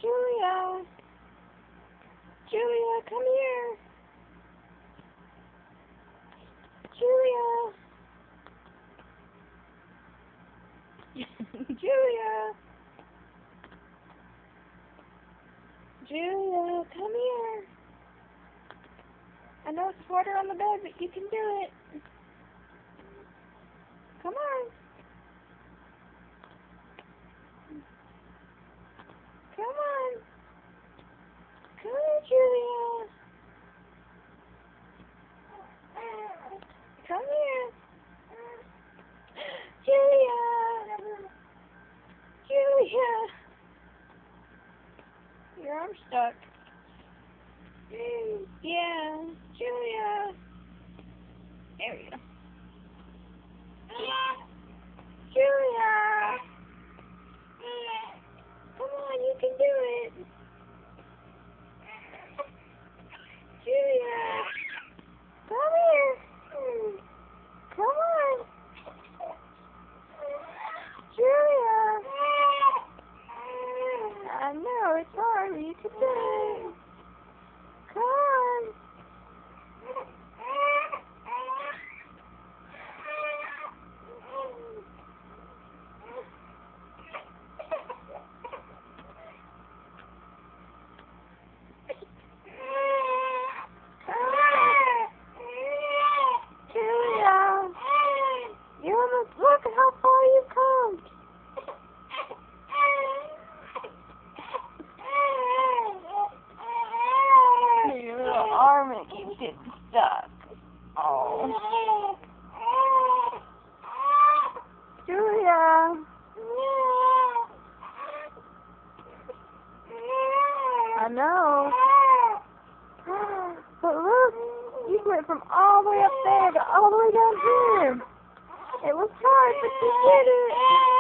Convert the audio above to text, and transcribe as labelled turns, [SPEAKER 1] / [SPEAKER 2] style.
[SPEAKER 1] Julia! Julia, come here! Julia! Julia! Julia, come here! I know it's water on the bed, but you can do it. Come on. Come on. Come on, Julia. Come here. Julia. Julia. Your arm's stuck. Yeah, Julia. There we go. Julia. Come on, you can do it. Julia. Come here. Come on. Julia. I know, it's hard, but you can do it. Come on. Julia. You almost look at how far you've come. Your little arm, it keeps getting stuck. Oh. Julia. I know. But look, you went from all the way up there to all the way down here. It was hard, but you did it.